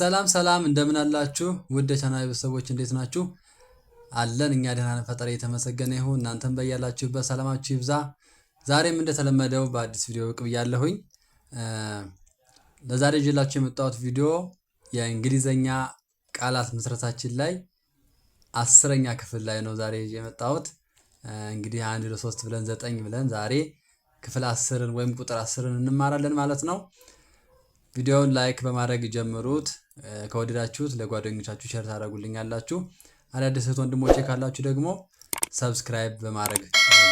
ሰላም እንደምን አላችሁ ውድ የቻናሌ ቤተሰቦች እንዴት ናችሁ? አለን እኛ ደህና ነን፣ ፈጣሪ የተመሰገነ ይሁን። እናንተም በያላችሁበት ሰላማችሁ ይብዛ። ዛሬም እንደተለመደው በአዲስ ቪዲዮ ብቅ ብያለሁኝ። ለዛሬ ይዤላችሁ የመጣሁት ቪዲዮ የእንግሊዘኛ ቃላት ምስረታችን ላይ 10ኛ ክፍል ላይ ነው ዛሬ ይዤ የመጣሁት። እንግዲህ 1 2 3 ብለን 9 ብለን ዛሬ ክፍል 10ን ወይም ቁጥር 10ን እንማራለን ማለት ነው። ቪዲዮውን ላይክ በማድረግ ጀምሩት። ከወደዳችሁት ለጓደኞቻችሁ ሼር ታደርጉልኛላችሁ። አዳዲስ ወንድሞቼ ካላችሁ ደግሞ ሰብስክራይብ በማድረግ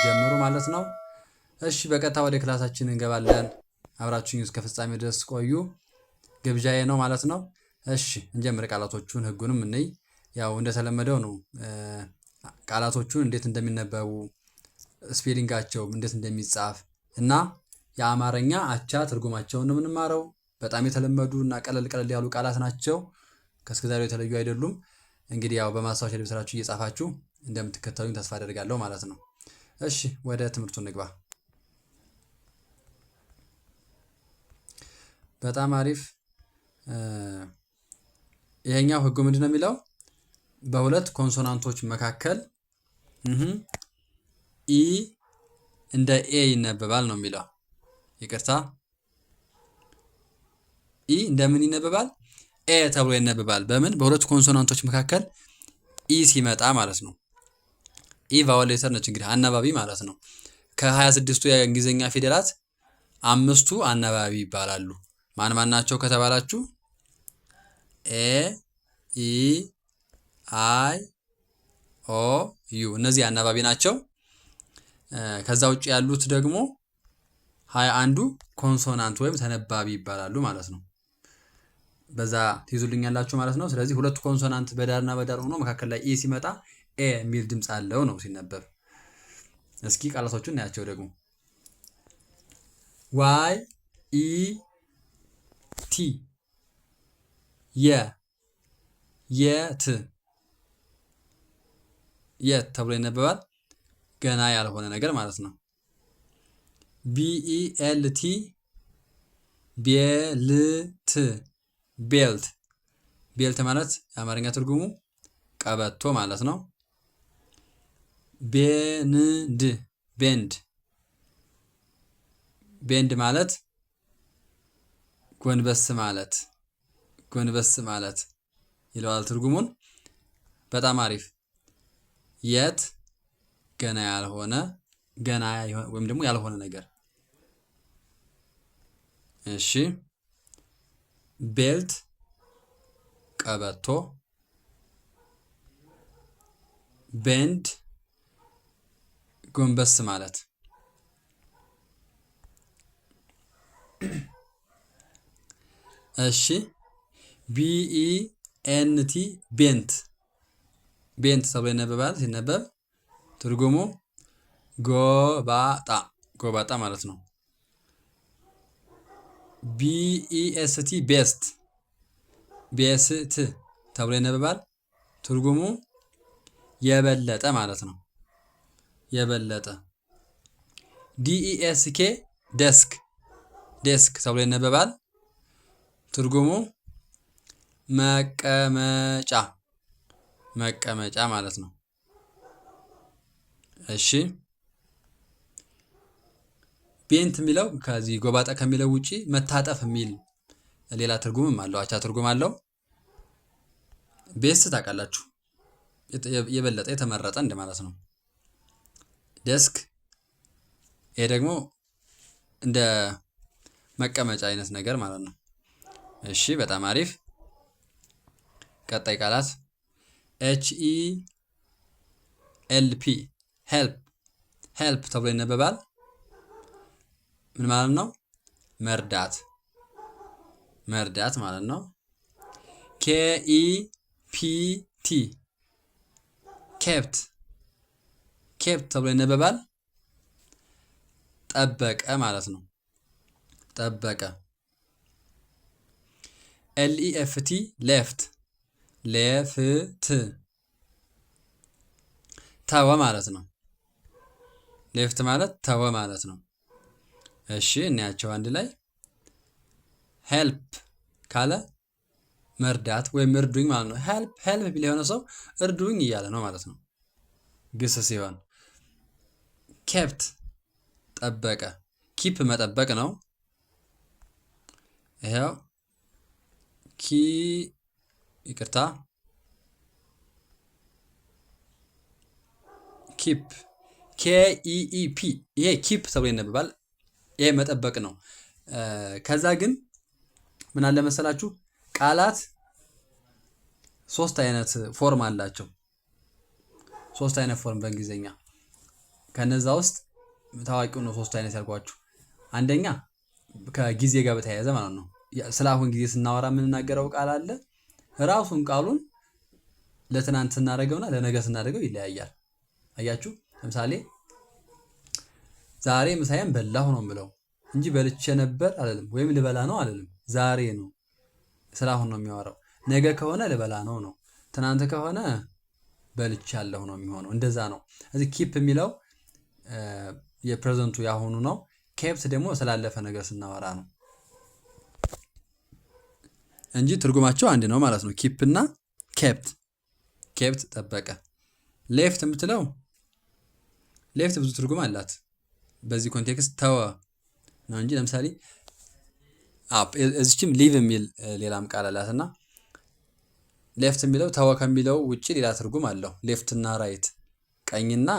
ጀምሩ ማለት ነው። እሺ በቀጥታ ወደ ክላሳችን እንገባለን። አብራችሁኝ እስከ ፍጻሜ ድረስ ቆዩ፣ ግብዣዬ ነው ማለት ነው። እሺ እንጀምር። ቃላቶቹን ህጉንም እንይ። ያው እንደተለመደው ነው ቃላቶቹን እንዴት እንደሚነበቡ ስፔሊንጋቸው እንዴት እንደሚጻፍ እና የአማርኛ አቻ ትርጉማቸውን ነው የምንማረው። በጣም የተለመዱ እና ቀለል ያሉ ቃላት ናቸው። ከእስከዛሬው የተለዩ አይደሉም። እንግዲህ ያው በማስታወሻ ደብተራችሁ እየጻፋችሁ እንደምትከተሉኝ ተስፋ አደርጋለሁ ማለት ነው። እሺ ወደ ትምህርቱ እንግባ። በጣም አሪፍ። ይሄኛው ህጉ ምንድነው የሚለው? በሁለት ኮንሶናንቶች መካከል ኢ እንደ ኤ ይነበባል ነው የሚለው። ይቅርታ፣ ኢ እንደምን ይነበባል? ኤ ተብሎ ይነበባል። በምን? በሁለት ኮንሶናንቶች መካከል ኢ ሲመጣ ማለት ነው። ኢ ቫወል ሌተር ነች፣ እንግዲህ አናባቢ ማለት ነው። ከ26ቱ የእንግሊዝኛ ፊደላት 5ቱ አናባቢ ይባላሉ። ማን ናቸው ከተባላችሁ ኤ፣ ኢ፣ አይ፣ ኦ፣ ዩ እነዚህ አናባቢ ናቸው። ከዛ ውጭ ያሉት ደግሞ 21ዱ ኮንሶናንት ወይም ተነባቢ ይባላሉ ማለት ነው። በዛ ትይዙልኛላችሁ ማለት ነው። ስለዚህ ሁለቱ ኮንሶናንት በዳርና በዳር ሆኖ መካከል ላይ ኢ ሲመጣ ኤ የሚል ድምፅ አለው ነው ሲነበብ። እስኪ ቃላቶቹን እናያቸው ደግሞ። ዋይ ኢ ቲ የት ተብሎ ይነበባል። ገና ያልሆነ ነገር ማለት ነው። BELT ቤልት ማለት የአማርኛ ትርጉሙ ቀበቶ ማለት ነው። ቤንድ ማለት ጎንበስ ማለት ይለዋል ትርጉሙን። በጣም አሪፍ። የት ገና ያልሆነ ወይም ደግሞ ያልሆነ ነገር። እሺ ቤልት ቀበቶ፣ ቤንድ ጎንበስ ማለት። እሺ BENT ቤንት ተብሎ ይነበባል። ሲነበብ ትርጉሙ ጎባጣ ማለት ነው። BEST ቤስት ተብሎ ይነበባል። ትርጉሙ የበለጠ ማለት ነው። የበለጠ። DESK ዴስክ ተብሎ ይነበባል። ትርጉሙ መቀመጫ ማለት ነው። እሺ ቤንት የሚለው ከዚህ ጎባጣ ከሚለው ውጪ መታጠፍ የሚል ሌላ ትርጉምም አለው፣ አቻ ትርጉም አለው። ቤስት ታውቃላችሁ፣ የበለጠ የተመረጠ እንደማለት ነው። ዴስክ ይሄ ደግሞ እንደ መቀመጫ አይነት ነገር ማለት ነው። እሺ በጣም አሪፍ። ቀጣይ ቃላት HELP ሄልፕ ተብሎ ይነበባል። ምን ማለት ነው? መርዳት ማለት ነው። KEPT ኬፕት ተብሎ ይነበባል። ጠበቀ ማለት ነው። ጠበቀ። LEFT ሌፍት ተወ ማለት ነው። ሌፍት ማለት ተወ ማለት ነው። እሺ እናያቸው አንድ ላይ። ሄልፕ ካለ መርዳት ወይም እርዱኝ ማለት ነው። ሄልፕ ሄልፕ ቢል የሆነ ሰው እርዱኝ እያለ ነው ማለት ነው። ግስ ሲሆን ኬፕት ጠበቀ። ኪፕ መጠበቅ ነው። ይሄው ይቅርታ ኪፕ KEEP ይሄ ኪፕ ተብሎ ይነበባል። ይሄ መጠበቅ ነው። ከዛ ግን ምን አለ መሰላችሁ ቃላት ሶስት አይነት ፎርም አላቸው። ሶስት አይነት ፎርም በእንግሊዘኛ ከነዛ ውስጥ ታዋቂው ነው ሶስት አይነት ያልኳችሁ። አንደኛ ከጊዜ ጋር በተያያዘ ማለት ነው። ስለ አሁን ጊዜ ስናወራ የምንናገረው ቃል አለ። ራሱን ቃሉን ለትናንት ስናደርገውና ለነገ ስናደርገው ይለያያል። አያችሁ፣ ለምሳሌ ዛሬ ምሳዬን በላሁ ነው የምለው እንጂ በልቼ ነበር አልልም፣ ወይም ልበላ ነው አልልም። ዛሬ ነው፣ ስለ አሁን ነው የሚያወራው። ነገ ከሆነ ልበላ ነው ነው። ትናንት ከሆነ በልቻለሁ ነው የሚሆነው። እንደዛ ነው። እዚህ ኪፕ የሚለው የፕሬዘንቱ ያሁኑ ነው። ኬፕት ደግሞ ስላለፈ ነገር ስናወራ ነው እንጂ ትርጉማቸው አንድ ነው ማለት ነው። ኪፕ እና ኬፕት። ኬፕት ጠበቀ። ሌፍት የምትለው ሌፍት ብዙ ትርጉም አላት። በዚህ ኮንቴክስት ተወ ነው እንጂ ለምሳሌ እዚችም ሊቭ የሚል ሌላም ቃል አላትና ሌፍት የሚለው ተወ ከሚለው ውጪ ሌላ ትርጉም አለው። ሌፍት እና ራይት ቀኝና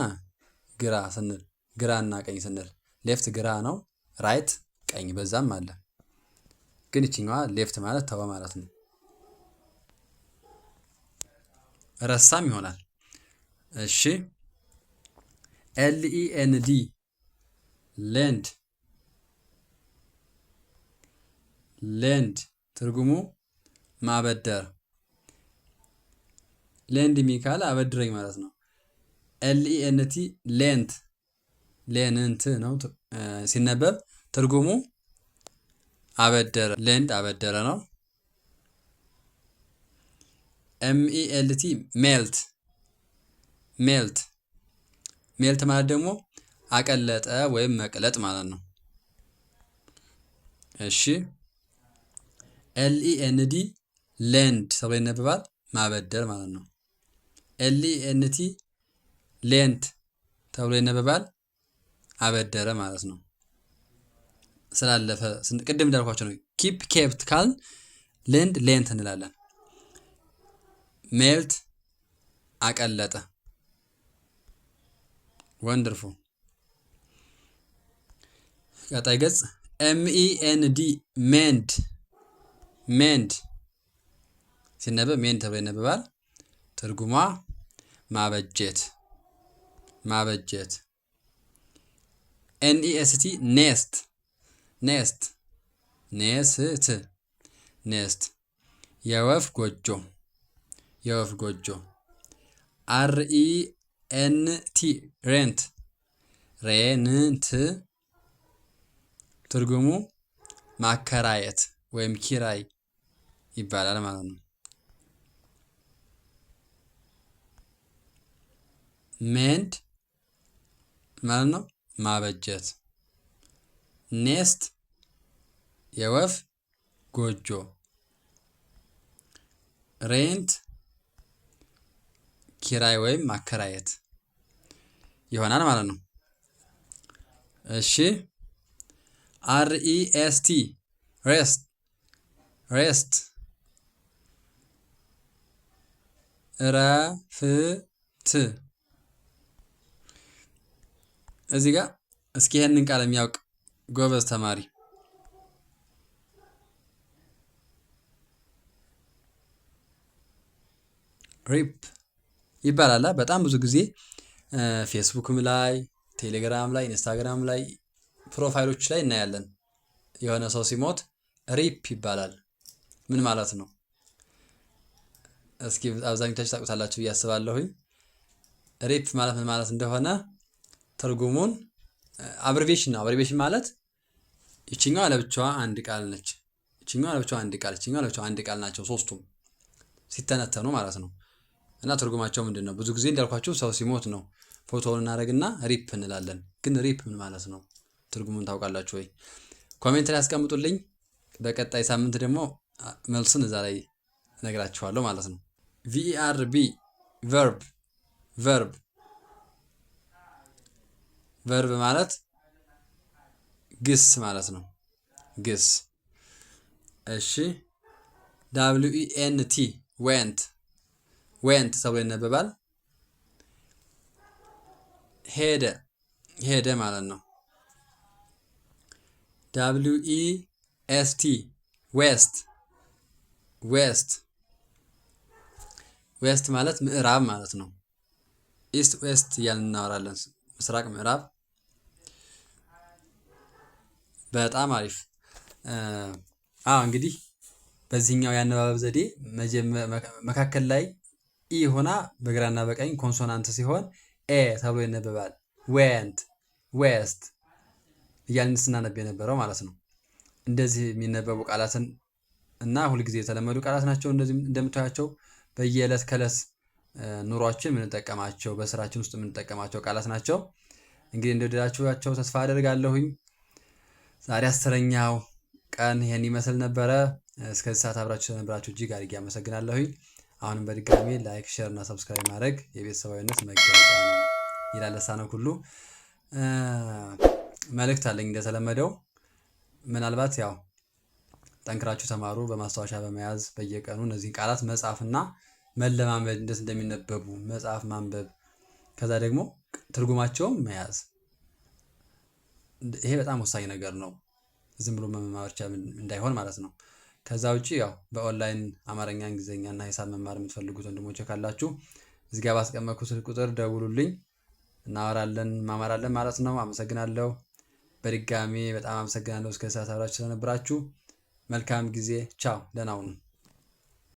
ግራ ስንል ግራና ቀኝ ስንል ሌፍት ግራ ነው፣ ራይት ቀኝ በዛም አለ። ግን እቺኛዋ ሌፍት ማለት ተወ ማለት ነው። ረሳም ይሆናል። እሺ LEND ሌንድ ሌንድ ትርጉሙ ማበደር። ሌንድ ሚካል አበድረኝ ማለት ነው። LENT ሌንት ሌንንት ነው ሲነበብ ትርጉሙ አበደረ። ሌንድ አበደረ ነው። MELT ሜልት ሜልት ሜልት ማለት ደግሞ አቀለጠ ወይም መቅለጥ ማለት ነው። እሺ LEND ሌንድ ተብሎ ይነበባል፣ ማበደር ማለት ነው። LENT ሌንት ተብሎ ይነበባል፣ አበደረ ማለት ነው። ስላለፈ ቅድም እንዳልኳቸው ነው። ኪፕ ኬፕት ካልን ሌንድ ሌንት እንላለን። ሜልት አቀለጠ። ወንደርፉል። ቀጣይ ገጽ MEND ሜንድ ሜንድ ሲነበብ ሜንድ ተብሎ ይነበባል። ትርጉሟ ማበጀት ማበጀት። NEST ኔስት ኔስት ኔስት ኔስት የወፍ ጎጆ የወፍ ጎጆ። RENT ሬንት ሬንት ትርጉሙ ማከራየት ወይም ኪራይ ይባላል ማለት ነው። ሜንድ ማለት ነው ማበጀት። ኔስት የወፍ ጎጆ። ሬንት ኪራይ ወይም ማከራየት ይሆናል ማለት ነው። እሺ REST ሬስት ሬስት እረፍት። እዚህ ጋር እስኪ ይሄንን ቃል የሚያውቅ ጎበዝ ተማሪ ሪፕ ይባላል። በጣም ብዙ ጊዜ ፌስቡክም ላይ፣ ቴሌግራም ላይ፣ ኢንስታግራም ላይ ፕሮፋይሎች ላይ እናያለን። የሆነ ሰው ሲሞት ሪፕ ይባላል። ምን ማለት ነው? እስኪ አብዛኞቻችሁ ታውቁታላችሁ ብዬ አስባለሁኝ። ሪፕ ማለት ምን ማለት እንደሆነ ትርጉሙን አብሪቬሽን ነው። አብሪቬሽን ማለት ይችኛዋ ለብቻዋ አንድ ቃል ነች፣ ይችኛዋ ለብቻዋ አንድ ቃል፣ ይችኛዋ ለብቻዋ አንድ ቃል ናቸው ሶስቱም ሲተነተኑ ማለት ነው። እና ትርጉማቸው ምንድን ነው? ብዙ ጊዜ እንዳልኳችሁ ሰው ሲሞት ነው ፎቶውን እናደርግና ሪፕ እንላለን። ግን ሪፕ ምን ማለት ነው? ትርጉሙን ታውቃላችሁ ወይ? ኮሜንት ላይ አስቀምጡልኝ። በቀጣይ ሳምንት ደግሞ መልሱን እዛ ላይ እነግራችኋለሁ ማለት ነው። VERB ቨርብ ቨርብ ቨርብ ማለት ግስ ማለት ነው። ግስ። እሺ WENT ዌንት ዌንት ተብሎ ይነበባል። ሄደ ሄደ ማለት ነው። WEST ዌስት ዌስት ዌስት ማለት ምዕራብ ማለት ነው። ኢስት ዌስት እያልን እናወራለን። ምስራቅ ምዕራብ። በጣም አሪፍ። እንግዲህ በዚህኛው የአነባበብ ዘዴ መካከል ላይ ኢ ሆና በግራና በቀኝ ኮንሶናንት ሲሆን ኤ ተብሎ ይነበባል። ዌንት ዌስት እያልን ስናነብ የነበረው ማለት ነው። እንደዚህ የሚነበቡ ቃላትን እና ሁልጊዜ የተለመዱ ቃላት ናቸው። እንደዚህ እንደምታያቸው በየዕለት ከዕለት ኑሯችን የምንጠቀማቸው በስራችን ውስጥ የምንጠቀማቸው ቃላት ናቸው። እንግዲህ እንደወደዳችኋቸው ተስፋ አደርጋለሁኝ። ዛሬ 10ኛው ቀን ይሄን ይመስል ነበረ። እስከዚህ ሰዓት አብራችሁ ስለነበራችሁ እጅግ አድርጌ አመሰግናለሁኝ። አሁንም በድጋሚ ላይክ፣ ሼር እና ሰብስክራይብ ማድረግ የቤተሰባዊነት መገለጫ ነው ይላል ልሳነ ኩሉ። መልእክት አለኝ እንደተለመደው። ምናልባት ያው ጠንክራችሁ ተማሩ፣ በማስታወሻ በመያዝ በየቀኑ እነዚህን ቃላት መጻፍና መለማመድ እንዴት እንደሚነበቡ መጻፍ ማንበብ፣ ከዛ ደግሞ ትርጉማቸውን መያዝ። ይሄ በጣም ወሳኝ ነገር ነው። ዝም ብሎ መማር ብቻ እንዳይሆን ማለት ነው። ከዛ ውጪ ያው በኦንላይን አማርኛ፣ እንግሊዝኛ እና ሂሳብ መማር የምትፈልጉት ወንድሞቼ ካላችሁ እዚህ ጋር ባስቀመጥኩት ስልክ ቁጥር ደውሉልኝ፣ እናወራለን፣ ማማራለን ማለት ነው። አመሰግናለሁ። በድጋሚ በጣም አመሰግናለሁ እስከ ሰዓት አብራችሁ ስለነበራችሁ። መልካም ጊዜ። ቻው፣ ደህና ሁኑ።